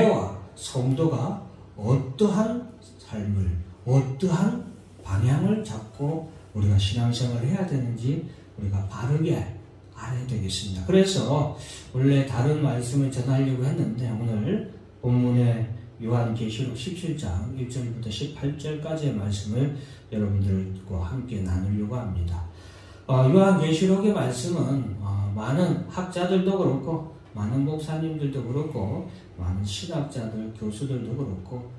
교회와 성도가 어떠한 삶을, 어떠한 방향을 잡고 우리가 신앙생활을 해야 되는지 우리가 바르게 알아야 되겠습니다. 그래서 원래 다른 말씀을 전하려고 했는데 오늘 본문의 요한계시록 17장 1절부터 18절까지의 말씀을 여러분들과 함께 나누려고 합니다. 요한계시록의 말씀은 많은 학자들도 그렇고 많은 목사님들도 그렇고 많은 신학자들, 교수들도 그렇고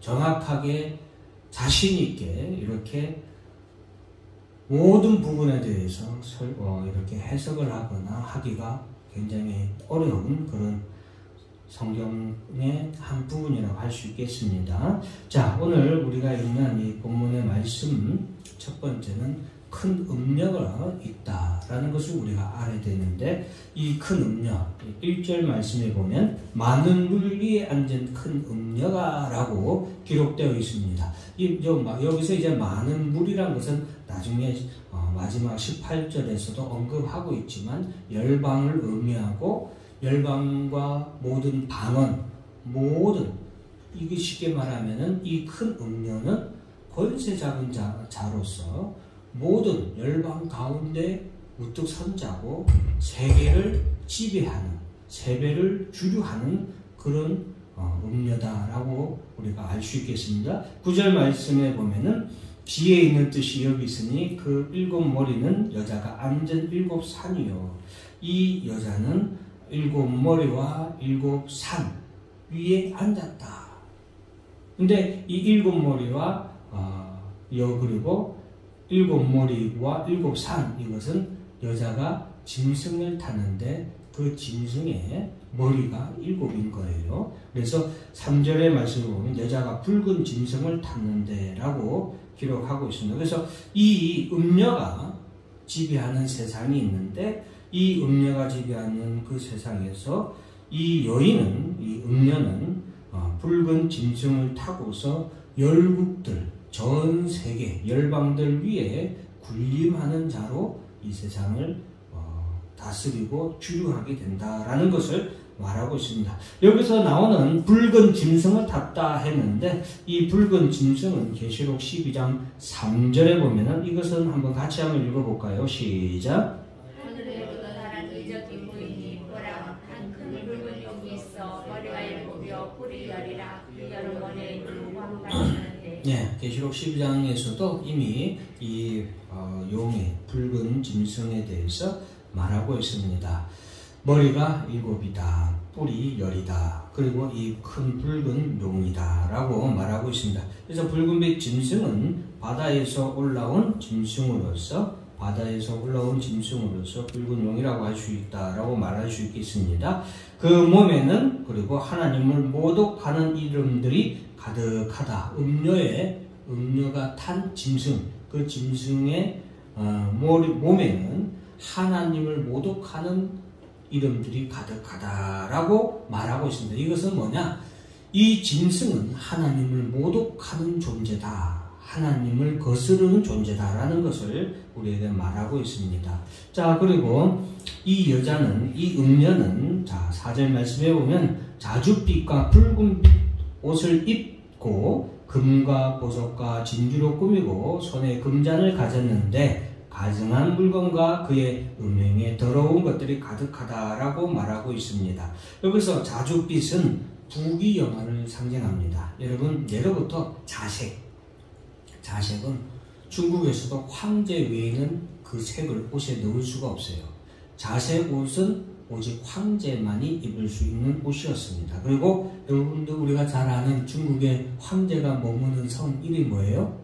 정확하게 자신있게 이렇게 모든 부분에 대해서 이렇게 해석을 하거나 하기가 굉장히 어려운 그런 성경의 한 부분이라고 할 수 있겠습니다. 자, 오늘 우리가 읽는 이 본문의 말씀 첫 번째는 큰 음녀가 있다라는 것을 우리가 알아야 되는데, 이 큰 음녀 1절 말씀에 보면 많은 물 위에 앉은 큰 음녀가 라고 기록되어 있습니다. 여기서 이제 많은 물이란 것은 나중에 마지막 18절에서도 언급하고 있지만 열방을 의미하고 열방과 모든 방언, 이게 쉽게 말하면은 이 큰 음녀는 권세 잡은 자로서 모든 열방 가운데 우뚝 선 자고 세계를 지배하는, 세배를 주류하는 그런 음녀다라고 우리가 알 수 있겠습니다. 9절 말씀에 보면은 비에 있는 뜻이 여기 있으니 그 일곱 머리는 여자가 앉은 일곱 산이요. 이 여자는 일곱 머리와 일곱 산 위에 앉았다. 근데 이 일곱 머리와 그리고 일곱 머리와 일곱 산, 이것은 여자가 짐승을 타는데 그 짐승의 머리가 일곱인 거예요. 그래서 3절의 말씀을 보면 여자가 붉은 짐승을 탔는데 라고 기록하고 있습니다. 그래서 이 음녀가 지배하는 세상이 있는데, 이 음녀가 지배하는 그 세상에서 이 여인은, 이 음녀는 붉은 짐승을 타고서 열국들, 전 세계 열방들 위에 군림하는 자로 이 세상을 다스리고 주류하게 된다라는 것을 말하고 있습니다. 여기서 나오는 붉은 짐승을 탔다 했는데, 이 붉은 짐승은 계시록 12장 3절에 보면은, 이것은 한번 같이 한번 읽어볼까요? 시작. 하늘에 묻어나란 의적인 무인이 보라, 한 큰 붉은 용이 있어 머리가 일곱이요 뿔이 열이라. 여러 번에 왕관이는데. 네, 계시록 12장에서도 이미 이 용의 붉은 짐승에 대해서 말하고 있습니다. 머리가 일곱이다, 뿔이 열이다, 그리고 이 큰 붉은 용이다 라고 말하고 있습니다. 그래서 붉은빛 짐승은 바다에서 올라온 짐승으로서 붉은 용이라고 할 수 있다라고 말할 수 있겠습니다. 그 몸에는 그리고 하나님을 모독하는 이름들이 가득하다. 음녀가 탄 짐승, 그 짐승의 몸에는 하나님을 모독하는 이름들이 가득하다라고 말하고 있습니다. 이것은 뭐냐? 이 짐승은 하나님을 모독하는 존재다, 하나님을 거스르는 존재다라는 것을 우리에게 말하고 있습니다. 자, 그리고 이 여자는, 이 음녀는, 자, 4절 말씀에 보면 자줏빛과 붉은빛 옷을 입고 금과 보석과 진주로 꾸미고 손에 금잔을 가졌는데 가증한 물건과 그의 음행에 더러운 것들이 가득하다라고 말하고 있습니다. 여기서 자줏빛은 부귀영화를 상징합니다. 여러분, 예로부터 자색은 중국에서도 황제 외에는 그 색을 옷에 넣을 수가 없어요. 자색 옷은 오직 황제만이 입을 수 있는 옷이었습니다. 그리고 여러분들 우리가 잘 아는 중국의 황제가 머무는 성 이름이 뭐예요?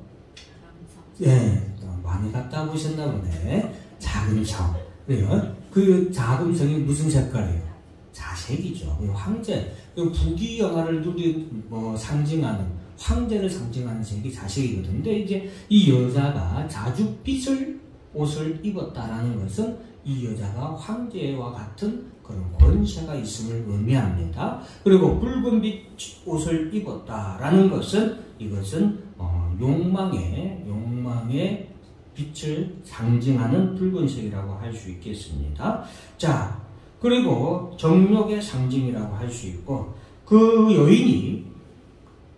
네, 많이 갔다 보셨나 보네. 자금성. 그래요. 그 자금성이 무슨 색깔이에요? 자색이죠. 황제, 부귀영화를 상징하는, 황제를 상징하는 색이 자색이거든요. 근데 이제 이 여자가 자줏빛을 옷을 입었다라는 것은 이 여자가 황제와 같은 그런 권세가 있음을 의미합니다. 그리고 붉은빛 옷을 입었다라는 것은, 이것은 욕망의 빛을 상징하는 붉은색이라고 할 수 있겠습니다. 자, 그리고 정욕의 상징이라고 할 수 있고, 그 여인이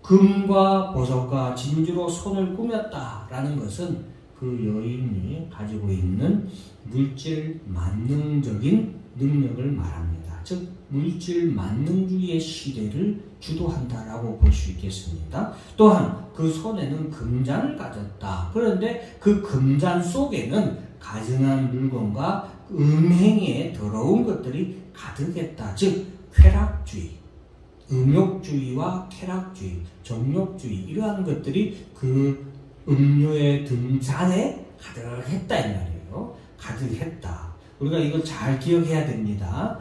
금과 보석과 진주로 손을 꾸몄다라는 것은 그 여인이 가지고 있는 물질 만능적인 능력을 말합니다. 즉 물질 만능주의의 시대를 주도한다라고 볼 수 있겠습니다. 또한 그 손에는 금잔을 가졌다. 그런데 그 금잔 속에는 가증한 물건과 음행에 더러운 것들이 가득했다. 즉 쾌락주의, 음욕주의와 쾌락주의, 정욕주의 이러한 것들이 그 음료에 든 잔에 가득했다 이 말이에요. 가득했다. 우리가 이걸 잘 기억해야 됩니다.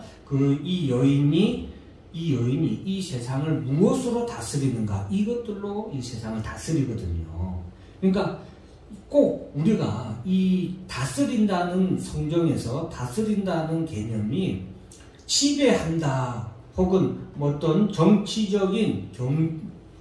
이 여인이 이 세상을 무엇으로 다스리는가? 이것들로 이 세상을 다스리거든요. 그러니까 꼭 우리가 이 다스린다는 성경에서 다스린다는 개념이 지배한다 혹은 어떤 정치적인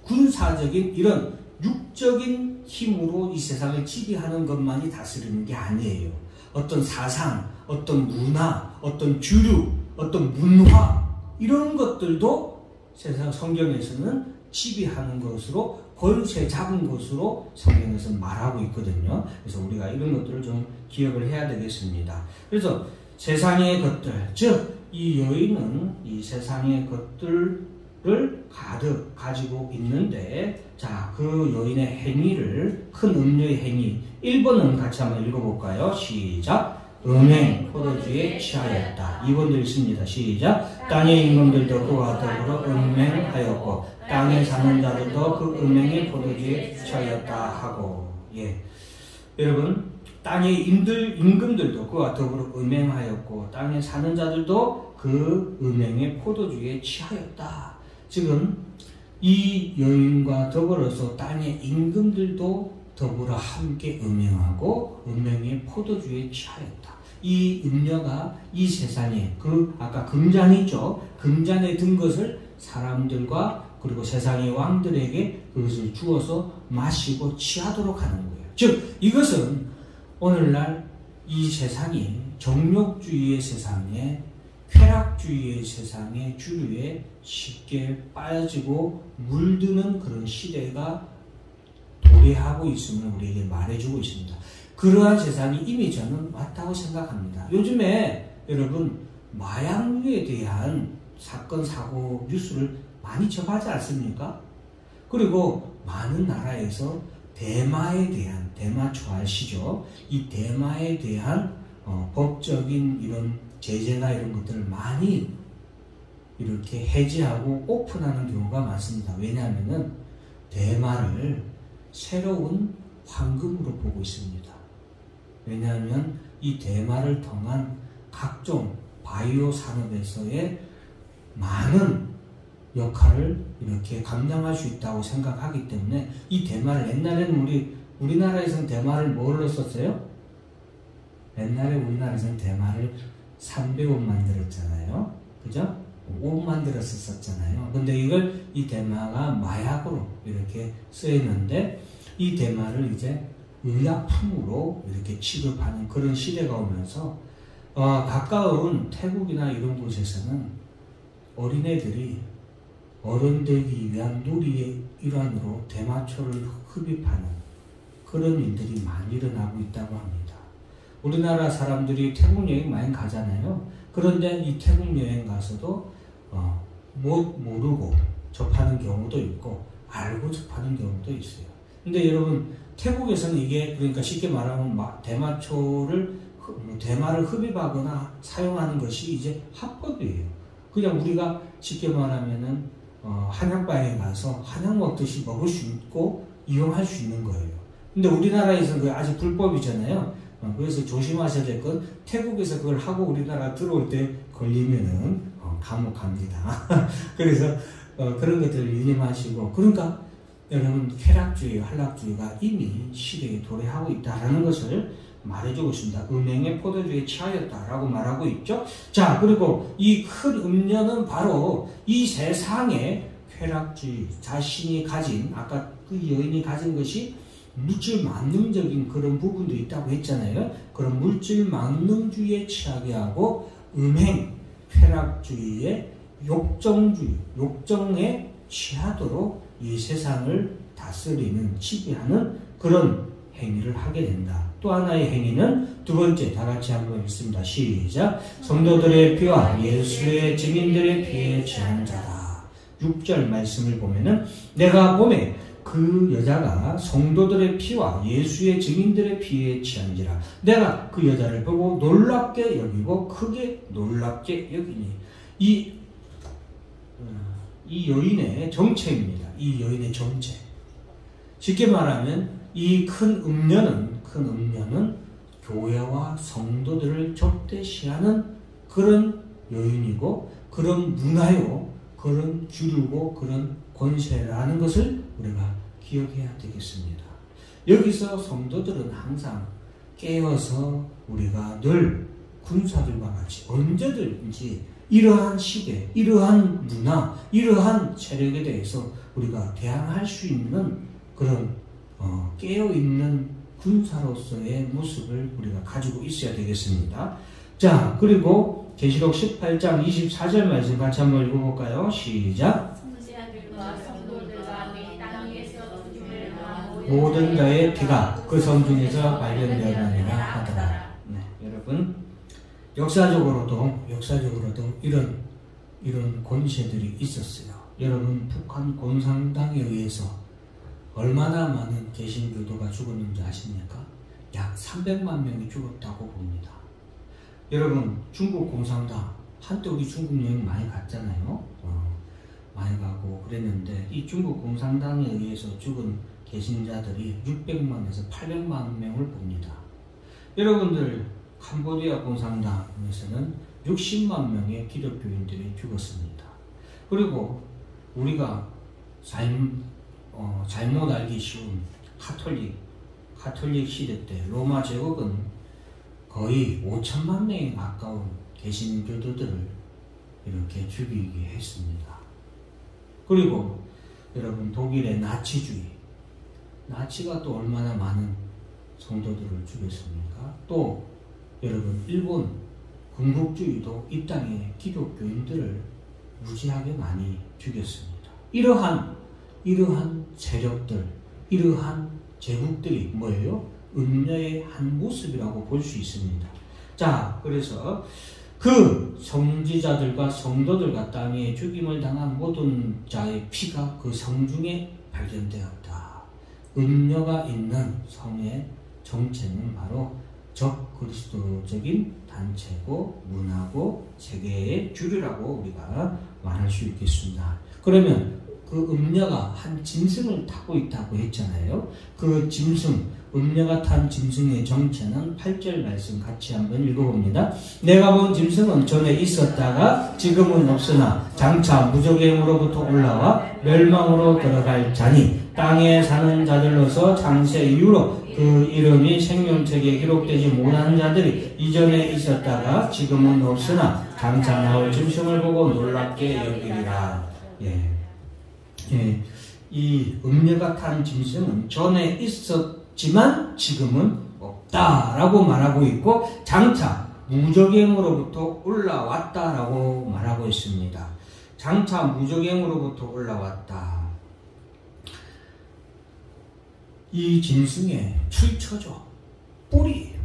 군사적인 이런 육적인 힘으로 이 세상을 지배하는 것만이 다스리는 게 아니에요. 어떤 사상, 어떤 문화, 어떤 주류, 어떤 문화 이런 것들도 세상 성경에서는 지배하는 것으로 권세 잡은 것으로 성경에서 말하고 있거든요. 그래서 우리가 이런 것들을 좀 기억을 해야 되겠습니다. 그래서 세상의 것들, 즉 이 여인은 이 세상의 것들을 가득 가지고 있는데, 자, 그 여인의 행위를, 큰 음료의 행위 1번은 같이 한번 읽어볼까요? 시작. 음행 포도주에 취하였다. 2번도 읽습니다. 시작. 땅의 임금들도 그와 더불어 음행하였고 땅에 사는 자들도 그 음행의 포도주에 취하였다 하고. 예, 여러분, 땅의 임금들도 그와 더불어 음행하였고 땅에 사는 자들도 그 음행의 포도주에 취하였다. 지금 이 여인과 더불어서 땅의 임금들도 더불어 함께 음행하고 음행의 포도주에 취하였다. 이 음료가 이 세상에 아까 금잔이죠. 금잔에 든 것을 사람들과 그리고 세상의 왕들에게 그것을 주어서 마시고 취하도록 하는 거예요. 즉 이것은 오늘날 이 세상이 정욕주의의 세상에 쾌락주의의 세상의 주류에 쉽게 빠지고 물드는 그런 시대가 도래하고 있음을 우리에게 말해주고 있습니다. 그러한 세상이 이미 저는 왔다고 생각합니다. 요즘에 여러분 마약류에 대한 사건, 사고 뉴스를 많이 접하지 않습니까? 그리고 많은 나라에서 대마초 아시죠? 이 대마에 대한 법적인 이런 제재나 이런 것들을 많이 이렇게 해제하고 오픈하는 경우가 많습니다. 왜냐하면은 대마를 새로운 황금으로 보고 있습니다. 왜냐하면 이 대마를 통한 각종 바이오 산업에서의 많은 역할을 이렇게 감당할 수 있다고 생각하기 때문에 이 대마를 옛날에는 우리나라에서는 대마를 뭘로 썼어요? 옛날에 우리나라에서는 대마를 삼배옷 만들었잖아요. 그죠? 옷 만들었었잖아요. 근데 이 대마가 마약으로 이렇게 쓰였는데 이 대마를 이제 의약품으로 이렇게 취급하는 그런 시대가 오면서 가까운 태국이나 이런 곳에서는 어린애들이 어른 되기 위한 놀이의 일환으로 대마초를 흡입하는 그런 일들이 많이 일어나고 있다고 합니다. 우리나라 사람들이 태국 여행 많이 가잖아요. 그런데 이 태국 여행 가서도 모르고 접하는 경우도 있고 알고 접하는 경우도 있어요. 근데 여러분 태국에서는 이게 그러니까 쉽게 말하면 대마를 흡입하거나 사용하는 것이 이제 합법이에요. 그냥 우리가 쉽게 말하면은 한약방에 가서 한약 먹듯이 먹을 수 있고 이용할 수 있는 거예요. 근데 우리나라에서는 그게 아직 불법이잖아요. 그래서 조심하셔야 될 건 태국에서 그걸 하고 우리나라 들어올 때 걸리면은 감옥 갑니다. 그래서 그런 것들을 유념하시고, 그러니까 여러분 쾌락주의, 한락주의가 이미 시대에 도래하고 있다라는 것을 말해주고 있습니다. 음행의 포도주에 취하였다라고 말하고 있죠. 자, 그리고 이 큰 음료는 바로 이 세상의 쾌락주의, 자신이 가진, 아까 그 여인이 가진 것이 물질 만능적인 그런 부분도 있다고 했잖아요. 그런 물질 만능주의에 취하게 하고 음행, 쾌락주의에 욕정주의, 욕정에 취하도록 이 세상을 다스리는, 지배하는 그런 행위를 하게 된다. 또 하나의 행위는 두 번째, 다 같이 한번 읽습니다. 시작. 성도들의 피와 예수의 증인들의 피에 취한 자다. 6절 말씀을 보면은 내가 보매 그 여자가 성도들의 피와 예수의 증인들의 피에 취한지라. 내가 그 여자를 보고 놀랍게 여기고 크게 놀랍게 여기니. 이 여인의 정체입니다. 이 여인의 정체. 쉽게 말하면 이 큰 음녀는 교회와 성도들을 접대시하는 그런 여인이고, 그런 문화요, 그런 주류고, 그런 권세라는 것을 우리가 기억해야 되겠습니다. 여기서 성도들은 항상 깨어서 우리가 늘 군사들과 같이 언제든지 이러한 시대, 이러한 문화, 이러한 세력에 대해서 우리가 대항할 수 있는 그런 깨어있는 군사로서의 모습을 우리가 가지고 있어야 되겠습니다. 자, 그리고 계시록 18장 24절 말씀 같이 한번 읽어볼까요? 시작. 성지자들과 성도들과 및 땅에서 주를 모든 자의 피가 그 성 중에서 발견되었느니라 하더라. 네, 여러분, 역사적으로도 이런 권세들이 있었어요. 여러분, 북한 공산당에 의해서 얼마나 많은 개신교도가 죽었는지 아십니까? 약 300만 명이 죽었다고 봅니다. 여러분, 중국 공산당, 한때 우리 중국 여행 많이 갔잖아요. 많이 가고 그랬는데, 이 중국 공산당에 의해서 죽은 개신자들이 600만에서 800만 명을 봅니다. 여러분들, 캄보디아 공산당에서는 60만 명의 기독교인들이 죽었습니다. 그리고 우리가 잘못 알기 쉬운 카톨릭 시대 때 로마 제국은 거의 5천만 명에 가까운 개신교도들을 이렇게 죽이게 했습니다. 그리고 여러분, 독일의 나치주의, 나치가 또 얼마나 많은 성도들을 죽였습니까? 또 여러분, 일본 군국주의도 이 땅에 기독교인들을 무지하게 많이 죽였습니다. 이러한 세력들, 이러한 제국들이 뭐예요? 음녀의 한 모습이라고 볼 수 있습니다. 자, 그래서 그 성지자들과 성도들과 땅에 죽임을 당한 모든 자의 피가 그 성 중에 발견되었다. 음녀가 있는 성의 정체는 바로 적그리스도적인 단체고 문화고 세계의 주류라고 우리가 말할 수 있겠습니다. 그러면 그 음녀가 한 짐승을 타고 있다고 했잖아요. 그 짐승, 음녀가 탄 짐승의 정체는 8절 말씀 같이 한번 읽어봅니다. 내가 본 짐승은 전에 있었다가 지금은 없으나 장차 무적의 힘으로부터 올라와 멸망으로 들어갈 자니 땅에 사는 자들로서 창세 이후로 그 이름이 생명책에 기록되지 못한 자들이 이전에 있었다가 지금은 없으나 장차 나올 짐승을 보고 놀랍게 여기리라. 이 음녀가 탄 짐승은 전에 있었지만 지금은 없다라고 말하고 있고, 장차 무적의 힘으로부터 올라왔다라고 말하고 있습니다. 장차 무적의 힘으로부터 올라왔다. 이 짐승의 출처죠. 뿌리예요.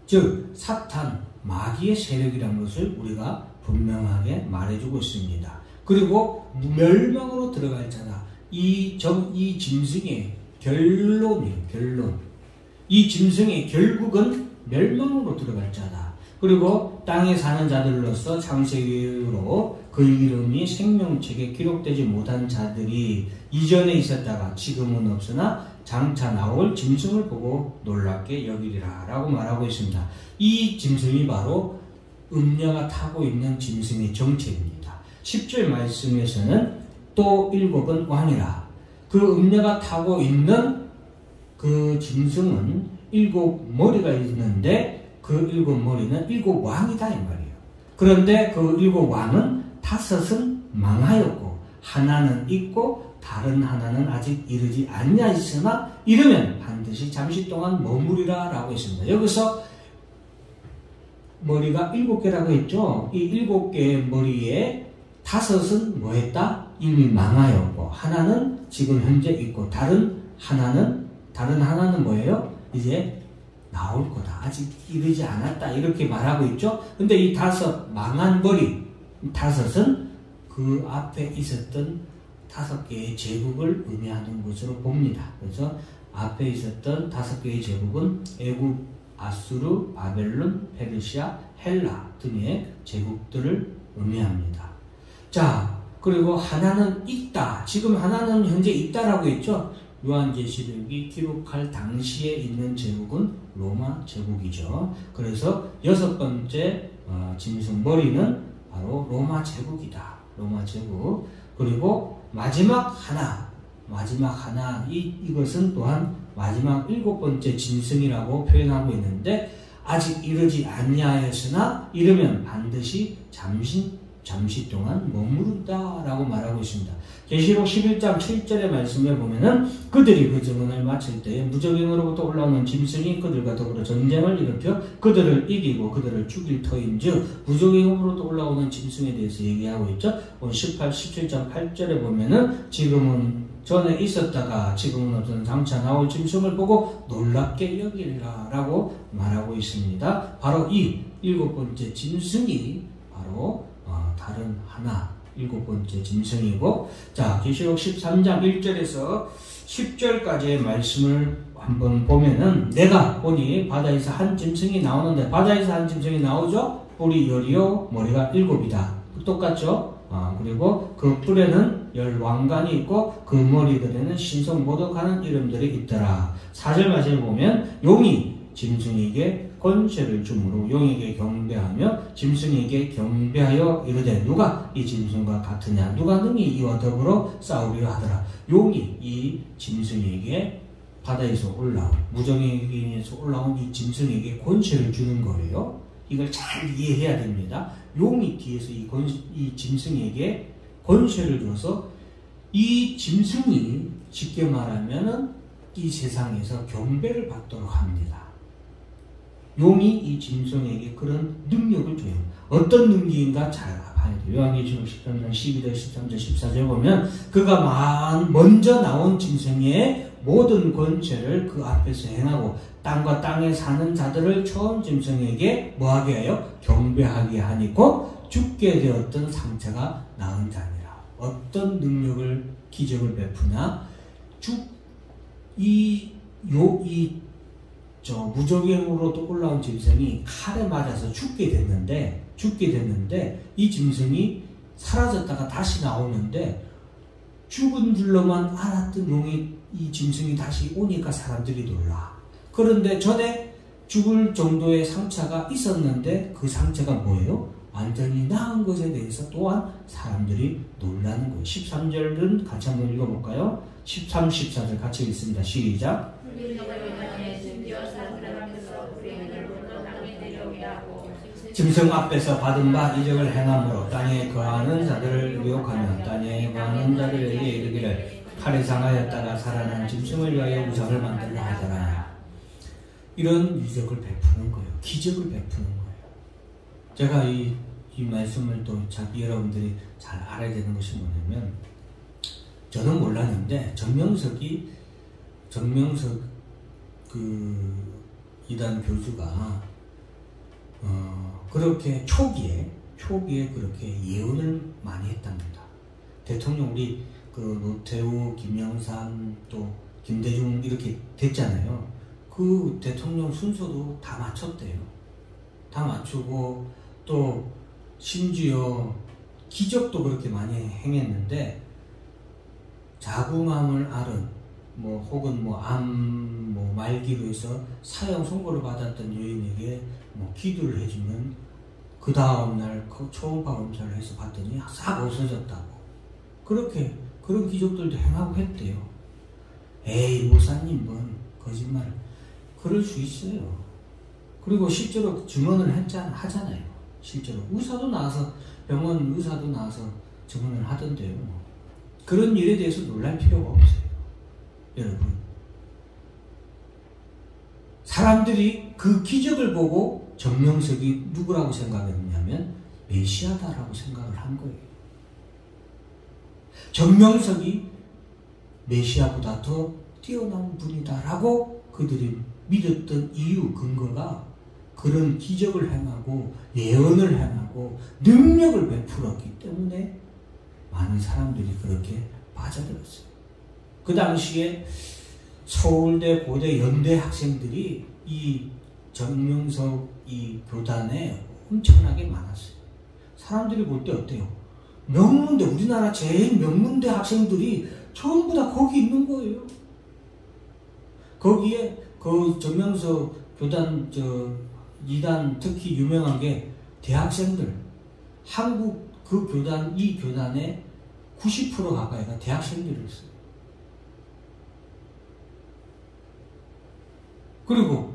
즉 사탄, 마귀의 세력이라는 것을 우리가 분명하게 말해주고 있습니다. 그리고 멸망으로 들어갈 자다. 이 짐승의 결론. 이 짐승의 결국은 멸망으로 들어갈 자다. 그리고 땅에 사는 자들로서 창세기로 그 이름이 생명책에 기록되지 못한 자들이 이전에 있었다가 지금은 없으나 장차 나올 짐승을 보고 놀랍게 여기리라 라고 말하고 있습니다. 이 짐승이 바로 음녀가 타고 있는 짐승의 정체입니다. 10절 말씀에서는 또 일곱은 왕이라. 그 음녀가 타고 있는 그 짐승은 7 머리가 있는데 그 7 머리는 7 왕이다 이 말이에요. 그런데 그 7 왕은 5은 망하였고 하나는 있고 다른 하나는 아직 이르지 않냐 있으나 이르면 반드시 잠시 동안 머무리라 라고 했습니다. 여기서 머리가 7개라고 했죠. 이 7개의 머리에 다섯은 뭐 했다? 이미 망하였고 하나는 지금 현재 있고 다른 하나는 뭐예요? 이제 나올 거다. 아직 이르지 않았다. 이렇게 말하고 있죠. 근데 이 다섯 망한 머리 다섯은 그 앞에 있었던 5개의 제국을 의미하는 것으로 봅니다. 그래서 앞에 있었던 5개의 제국은 애굽, 아수르, 바벨론, 페르시아, 헬라 등의 제국들을 의미합니다. 자, 그리고 하나는 있다. 지금 하나는 현재 있다라고 했죠. 요한계시록이 기록할 당시에 있는 제국은 로마 제국이죠. 그래서 6번째 짐승 머리는 바로 로마 제국이다. 로마 제국. 그리고 마지막 하나 이것은 또한 마지막 7번째 짐승이라고 표현하고 있는데 아직 이르지 아니하였으나 이르면 반드시 잠시 동안 머무른다 라고 말하고 있습니다. 계시록 11장 7절의 말씀에 보면은 그들이 그 증언을 마칠 때에 무적행으로부터 올라오는 짐승이 그들과 더불어 전쟁을 일으켜 그들을 이기고 그들을 죽일 터인즉 무적행으로부터 올라오는 짐승에 대해서 얘기하고 있죠. 17장 8절에 보면은 지금은 전에 있었다가 지금은 없어진 장차 나올 짐승을 보고 놀랍게 여기라 라고 말하고 있습니다. 바로 이 7번째 짐승이 바로 다른 하나 7번째 짐승이고, 자, 계시록 13장 1절에서 10절까지의 말씀을 한번 보면은 내가 보니 바다에서 한 짐승이 나오는데 바다에서 한 짐승이 나오죠. 뿔이 10이요 머리가 7이다. 똑같죠. 그리고 그 뿔에는 10왕관이 있고 그 머리들에는 신성 모독하는 이름들이 있더라. 4절 말씀을 보면 용이 짐승에게 권세를 주므로 용에게 경배하며 짐승에게 경배하여 이르되 누가 이 짐승과 같으냐 누가 능히 이와 더불어 싸우려 하더라. 용이 이 짐승에게 바다에서 올라온 무정에게서 올라온 이 짐승에게 권세를 주는 거예요. 이걸 잘 이해해야 됩니다. 용이 뒤에서 이 짐승에게 권세를 줘서 이 짐승이 쉽게 말하면은 이 세상에서 경배를 받도록 합니다. 용이 이 짐승에게 그런 능력을 줘요. 어떤 능력인가 잘 봐야 돼요. 요한계시록 13장 12절, 13절, 14절 보면 그가 먼저 나온 짐승의 모든 권세를 그 앞에서 행하고 땅과 땅에 사는 자들을 처음 짐승에게 뭐하게 하여? 경배하게 하니까 죽게 되었던 상처가 나은 자니라. 어떤 능력을 기적을 베푸냐? 무적행으로도 올라온 짐승이 칼에 맞아서 죽게 됐는데 이 짐승이 사라졌다가 다시 나오는데 죽은 줄로만 알았던 용이 이 짐승이 다시 오니까 사람들이 놀라. 그런데 전에 죽을 정도의 상처가 있었는데 그 상처가 뭐예요? 완전히 나은 것에 대해서 또한 사람들이 놀라는 거예요. 13절은 같이 한번 읽어볼까요? 13, 14절 같이 읽습니다. 시작. 짐승 앞에서 받은 바 이적을 행함으로 땅에 거하는 자들을 유혹하며 땅에 거하는 자들에게 이르기를 칼에 상하였다가 살아난 짐승을 위하여 우상을 만들라 하더라. 이런 이적을 베푸는 거예요. 기적을 베푸는 거예요. 제가 이 말씀을 또 자기 여러분들이 잘 알아야 되는 것이 뭐냐면 저는 몰랐는데 정명석 이단 교수가 그렇게 초기에 그렇게 예언을 많이 했답니다. 대통령 우리 노태우, 김영삼 또 김대중 이렇게 됐잖아요. 그 대통령 순서도 다 맞췄대요. 다 맞추고 또 심지어 기적도 그렇게 많이 행했는데 자궁암을 앓은 혹은 암 말기로 해서 사형 선고를 받았던 여인에게 기도를 해주면 그 다음날 초음파 검사를 해서 봤더니 싹 없어졌다고. 그런 기적들도 행하고 했대요. 에이 목사님 뭔 거짓말. 그럴 수 있어요. 그리고 실제로 증언을 하잖아요. 실제로 병원 의사도 나와서 증언을 하던데요. 그런 일에 대해서 놀랄 필요가 없어요. 여러분, 사람들이 그 기적을 보고 정명석이 누구라고 생각했냐면 메시아다라고 생각을 한 거예요. 정명석이 메시아보다 더 뛰어난 분이다라고 그들이 믿었던 이유 근거가 그런 기적을 행하고 예언을 행하고 능력을 베풀었기 때문에 많은 사람들이 그렇게 빠져들었어요. 그 당시에 서울대, 고대, 연대 학생들이 이 정명석 이 교단에 엄청나게 많았어요. 사람들이 볼 때 어때요? 명문대, 우리나라 제일 명문대 학생들이 전부 다 거기 있는 거예요. 거기에 그 정명석 교단 이단 특히 유명한 게 대학생들, 한국 그 교단, 이 교단의 90% 가까이가 대학생들이었어요. 그리고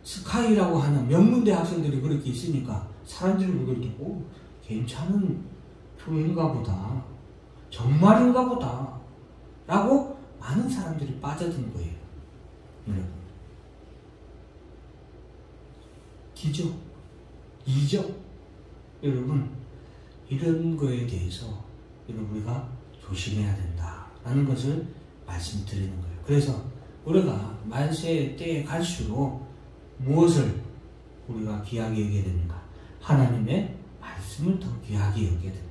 스카이라고 하는 명문대 학생들이 그렇게 있으니까 사람들이 그걸 듣고 괜찮은 교회인가 보다, 정말인가 보다 라고 많은 사람들이 빠져든 거예요. 여러분, 기적, 이적, 여러분 이런 거에 대해서 여러분 우리가 조심해야 된다라는 것을 말씀드리는 거예요. 그래서 우리가 만세 때에 갈수록 무엇을 우리가 귀하게 여겨야 됩니까? 하나님의 말씀을 더 귀하게 여겨야 됩니다.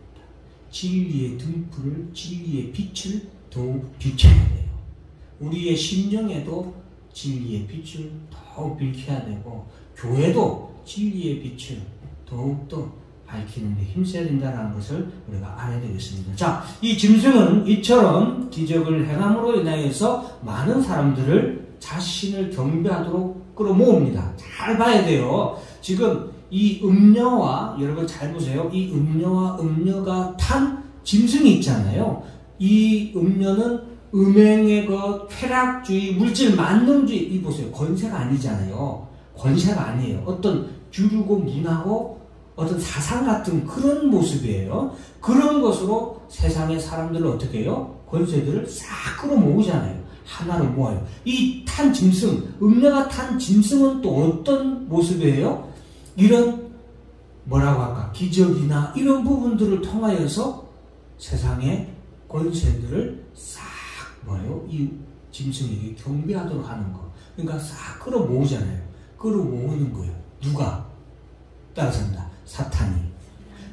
진리의 등불을, 진리의 빛을 더욱 비춰야 돼요. 우리의 심령에도 진리의 빛을 더욱 밝혀야 되고, 교회도 진리의 빛을 더욱더 밝히는 데 힘써야 된다는 것을 우리가 알아야 되겠습니다. 자, 이 짐승은 이처럼 기적을 행함으로 인하여서 많은 사람들을 자신을 경배하도록 끌어모읍니다. 잘 봐야 돼요. 지금 이 음녀와, 여러분 잘 보세요. 이 음녀와 음녀가 탄 짐승이 있잖아요. 이 음녀는 음행의 것, 쾌락주의, 물질 만능주의, 이 보세요. 권세가 아니잖아요. 권세가 아니에요. 어떤 주류고 문화고 어떤 사상 같은 그런 모습이에요. 그런 것으로 세상의 사람들을 어떻게 해요? 권세들을 싹 끌어모으잖아요. 하나로 모아요. 이 탄 짐승, 음녀가 탄 짐승은 또 어떤 모습이에요? 이런 뭐라고 할까? 기적이나 이런 부분들을 통하여서 세상의 권세들을 싹 뭐예요? 이 짐승에게 경배하도록 하는 거. 그러니까 싹 끌어모으잖아요. 끌어모으는 거예요. 누가? 따라서입니다.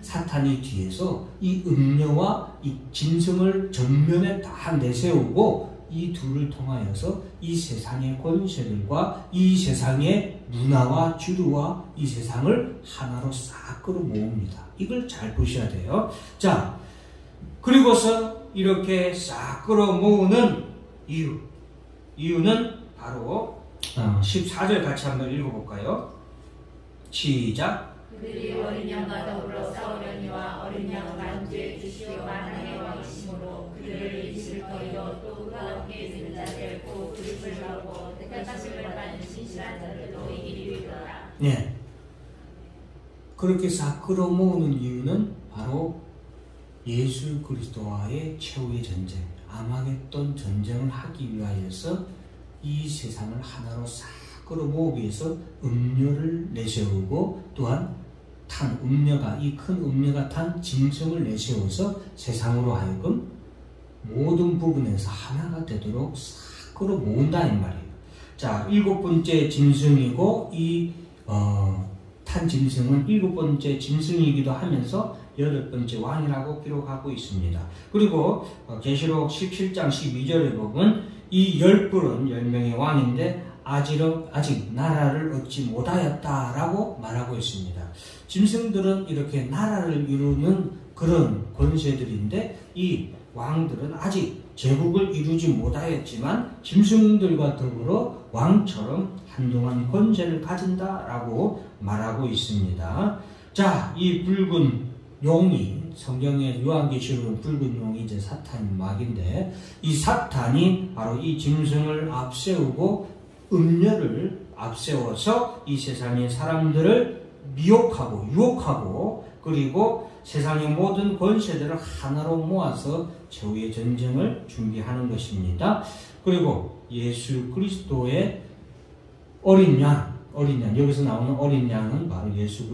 사탄이 뒤에서 이 음녀와 이 짐승을 전면에 다 내세우고 이 둘을 통하여서 이 세상의 권세들과 이 세상의 문화와 주류와 이 세상을 하나로 싹 끌어모읍니다. 이걸 잘 보셔야 돼요. 자, 그리고서 이렇게 싹 끌어모으는 이유는 바로 14절 같이 한번 읽어볼까요? 시작. 그들이 어린 양과 더불어 싸우려니와 어린 양은 만주의 주시오 만왕의 왕이시므로 그들을 이기실 터이요 또 그 함께 있는 자들 곧 그릇을 하고 택하심을 받은 신실한 자들도 이기리이더라. 네. 그렇게 싹 끌어모으는 이유는 바로 예수 그리스도와의 최후의 전쟁, 아마겟돈 전쟁을 하기 위하여서 이 세상을 하나로 싹 끌어모으기 위해서 음료를 내세우고 또한 탄 음료가, 이 큰 음료가 탄 짐승을 내세워서 세상으로 하여금 모든 부분에서 하나가 되도록 싹 끌어모은다 이 말이에요. 자, 7번째 짐승이고 이 탄 짐승은 7번째 짐승이기도 하면서 8번째 왕이라고 기록하고 있습니다. 그리고 계시록 17장 12절에 보면 이 10뿔은 10명의 왕인데 아직 나라를 얻지 못하였다라고 말하고 있습니다. 짐승들은 이렇게 나라를 이루는 그런 권세들인데 이 왕들은 아직 제국을 이루지 못하였지만 짐승들과 더불어 왕처럼 한동안 권세를 가진다라고 말하고 있습니다. 자, 이 붉은 용이 성경의 요한계시록은 붉은 용이 이제 사탄 마귀인데 이 사탄이 바로 이 짐승을 앞세우고 음녀를 앞세워서 이 세상의 사람들을 미혹하고 유혹하고 그리고 세상의 모든 권세들을 하나로 모아서 최후의 전쟁을 준비하는 것입니다. 그리고 예수 그리스도의 어린 양, 여기서 나오는 어린 양은 바로 예수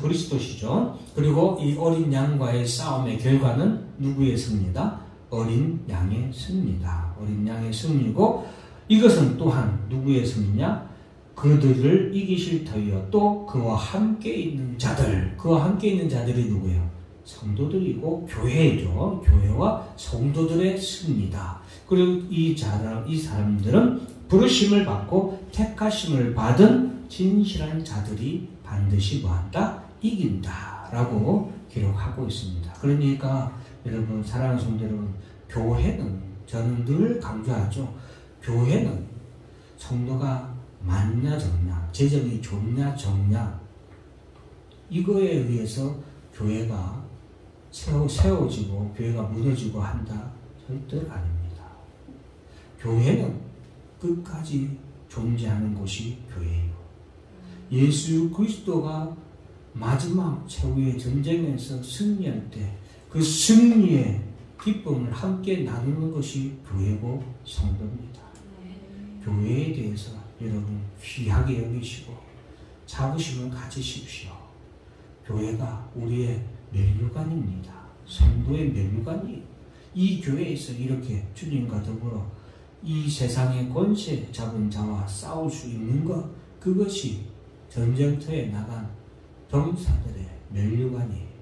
그리스도시죠. 그리고 이 어린 양과의 싸움의 결과는 누구의 승리다? 어린 양의 승리다. 어린 양의 승리고 이것은 또한 누구의 승리냐? 그들을 이기실 터이요 또 그와 함께 있는 자들. 그와 함께 있는 자들이 누구예요? 성도들이고 교회죠. 교회와 성도들의 승리다. 그리고 이 사람들은 부르심을 받고 택하심을 받은 진실한 자들이 반드시 뭐한다? 이긴다 라고 기록하고 있습니다. 그러니까 여러분, 사랑하는 성도 여러분, 교회는 저는 늘 강조하죠. 교회는 성도가 많냐 적냐, 재정이 좋냐 적냐, 이거에 의해서 교회가 세워지고 교회가 무너지고 한다? 절대 아닙니다. 교회는 끝까지 존재하는 곳이 교회예요. 예수 그리스도가 마지막 최후의 전쟁에서 승리할 때 그 승리의 기쁨을 함께 나누는 것이 교회고 성도입니다. 교회에 대해서 여러분 귀하게 여기시고 자부심을 가지십시오. 교회가 우리의 면류관입니다. 성도의 면류관이에요. 이 교회에서 이렇게 주님과 더불어 이 세상의 권세 잡은 자와 싸울 수 있는 것, 그것이 전쟁터에 나간 병사들의 면류관이에요.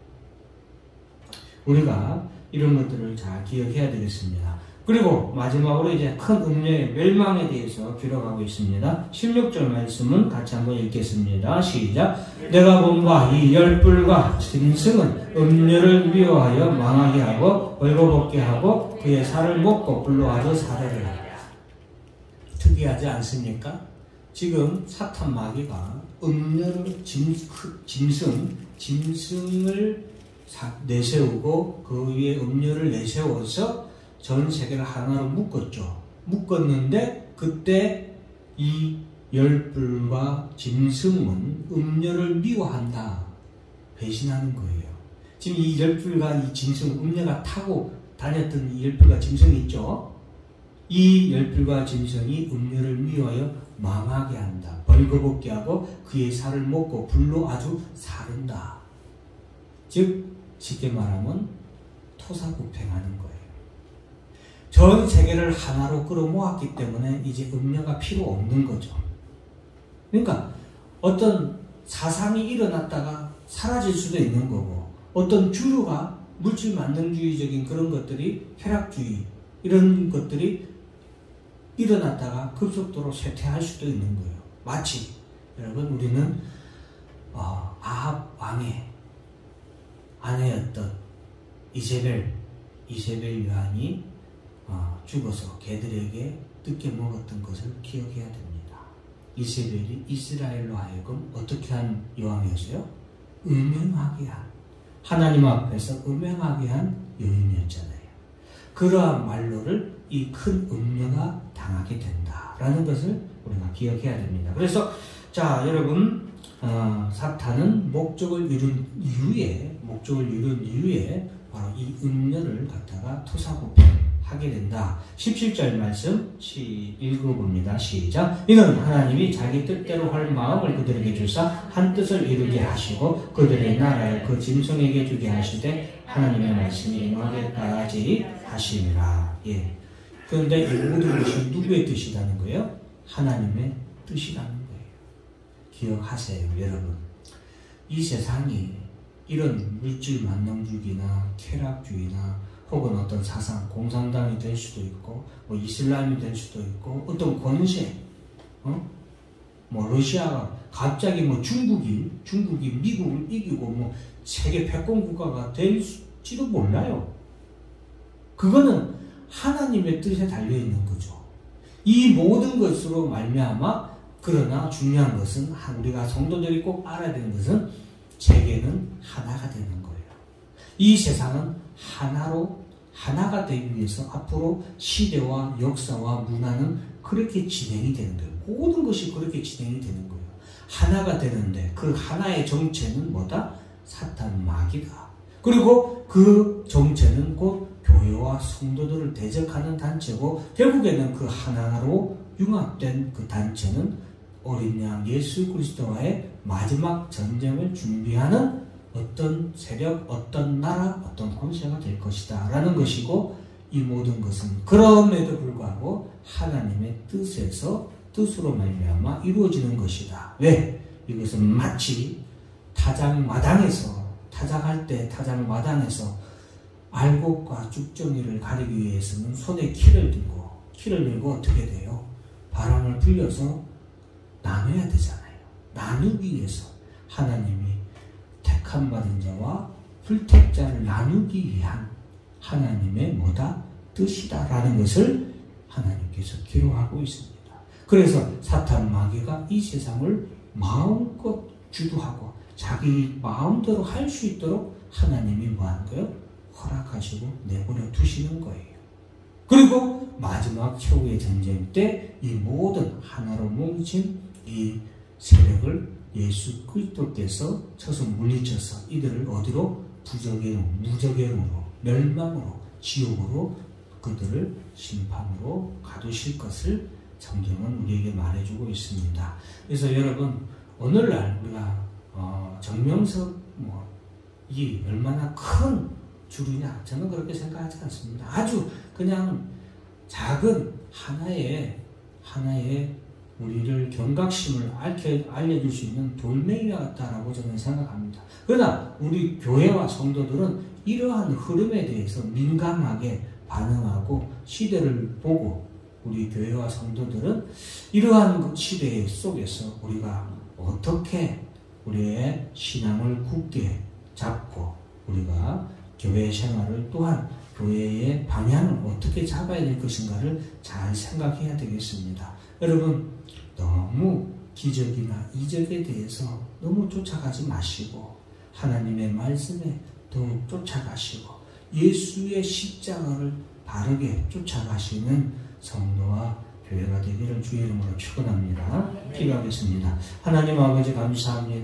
우리가 이런 것들을 잘 기억해야 되겠습니다. 그리고 마지막으로 이제 큰 음녀의 멸망에 대해서 기록하고 있습니다. 16절 말씀은 같이 한번 읽겠습니다. 시작. 내가 본 바 이 열불과 짐승은 음녀를 미워하여 망하게 하고 벌거벗게 하고 그의 살을 먹고 불로 아주 살해를 하라. 특이하지 않습니까? 지금 사탄 마귀가 음녀를 짐승을 내세우고 그 위에 음녀를 내세워서 전 세계를 하나로 묶었죠. 묶었는데 그때 이 열불과 짐승은 음녀를 미워한다. 배신하는 거예요. 지금 이 열불과 이 짐승, 음녀가 타고 다녔던 이 열불과 짐승이 있죠. 이 열불과 짐승이 음녀를 미워하여 망하게 한다. 벌거벗게 하고 그의 살을 먹고 불로 아주 사른다. 즉 쉽게 말하면 토사구팽하는 거예요. 전 세계를 하나로 끌어모았기 때문에 이제 음녀가 필요 없는 거죠. 그러니까 어떤 사상이 일어났다가 사라질 수도 있는 거고, 어떤 주류가 물질 만능주의적인 그런 것들이, 쾌락주의 이런 것들이 일어났다가 급속도로 쇠퇴할 수도 있는 거예요. 마치 여러분, 우리는 아합 왕의 아내였던 이세벨 여왕이 죽어서 개들에게 뜯겨 먹었던 것을 기억해야 됩니다. 이세벨이 이스라엘로 하여금 어떻게 한 여왕이었어요? 음행하게 한, 하나님 앞에서 음행하게 한 여인이었잖아요. 그러한 말로를 이 큰 음녀가 당하게 된다라는 것을 우리가 기억해야 됩니다. 그래서 자 여러분, 사탄은 목적을 이룬 이후에 바로 이 음녀를 갖다가 토사구팽하게 된다. 17절 말씀 읽어봅니다. 시작. 이는 하나님이 자기 뜻대로 할 마음을 그들에게 주사 한 뜻을 이루게 하시고 그들의 나라를 그 짐승에게 주게 하시되 하나님의 말씀이 임하게까지 하심이라. 예. 그런데 이 모든 것이 누구의 뜻이라는 거예요? 하나님의 뜻이라는 거예요. 기억하세요, 여러분. 이 세상이 이런 물질 만능주의나 쾌락주의나 혹은 어떤 사상, 공산당이 될 수도 있고, 뭐 이슬람이 될 수도 있고, 어떤 권세, 뭐 러시아가 갑자기 뭐 중국이 미국을 이기고 뭐 세계 패권 국가가 될지도 몰라요. 그거는 하나님의 뜻에 달려 있는 거죠. 이 모든 것으로 말미암아, 그러나 중요한 것은 우리가 성도들이 꼭 알아야 되는 것은 세계는 하나가 되는 거예요. 이 세상은 하나가 되기 위해서 앞으로 시대와 역사와 문화는 그렇게 진행이 되는 거예요. 모든 것이 그렇게 진행이 되는 거예요. 하나가 되는데 그 하나의 정체는 뭐다? 사탄 마귀다. 그리고 그 정체는 곧 교회와 성도들을 대적하는 단체고, 결국에는 그 하나로 융합된 그 단체는 어린 양 예수 그리스도와의 마지막 전쟁을 준비하는 어떤 세력, 어떤 나라, 어떤 권세가 될 것이다 라는 것이고, 이 모든 것은 그럼에도 불구하고 하나님의 뜻으로 말미암아 이루어지는 것이다. 왜? 이것은 마치 타작할 때 타작마당에서 알곡과 죽정이를 가리기 위해서는 손에 키를 들고 어떻게 돼요? 바람을 불려서 나눠야 되잖아요. 나누기 위해서 하나님이 택함 받은 자와 불택자를 나누기 위한 하나님의 뜻이다라는 것을 하나님께서 기록하고 있습니다. 그래서 사탄 마귀가 이 세상을 마음껏 주도하고 자기 마음대로 할 수 있도록 하나님이 뭐하는 거예요? 허락하시고 내버려 두시는 거예요. 그리고 마지막 최후의 전쟁 때 이 모든 하나로 뭉친 이 세력을 예수 그리스도께서 쳐서 물리쳐서 이들을 어디로? 무적행으로 멸망으로 지옥으로 그들을 심판으로 가두실 것을 성경은 우리에게 말해주고 있습니다. 그래서 여러분 오늘날 우리가 정명석이 얼마나 큰 주류냐, 저는 그렇게 생각하지 않습니다. 아주 그냥 작은 하나의 우리를 경각심을 알려줄 수 있는 돌멩이와 같다라고 저는 생각합니다. 그러나 우리 교회와 성도들은 이러한 흐름에 대해서 민감하게 반응하고 시대를 보고, 우리 교회와 성도들은 이러한 시대 속에서 우리가 어떻게 우리의 신앙을 굳게 잡고 우리가 교회 생활을 또한 교회의 방향을 어떻게 잡아야 될 것인가를 잘 생각해야 되겠습니다. 여러분 너무 기적이나 이적에 대해서 너무 쫓아가지 마시고 하나님의 말씀에 더 쫓아가시고 예수의 십자가를 바르게 쫓아가시는 성도와 교회가 되기를 주의 이름으로 축원합니다. 기도하겠습니다. 하나님 아버지 감사합니다.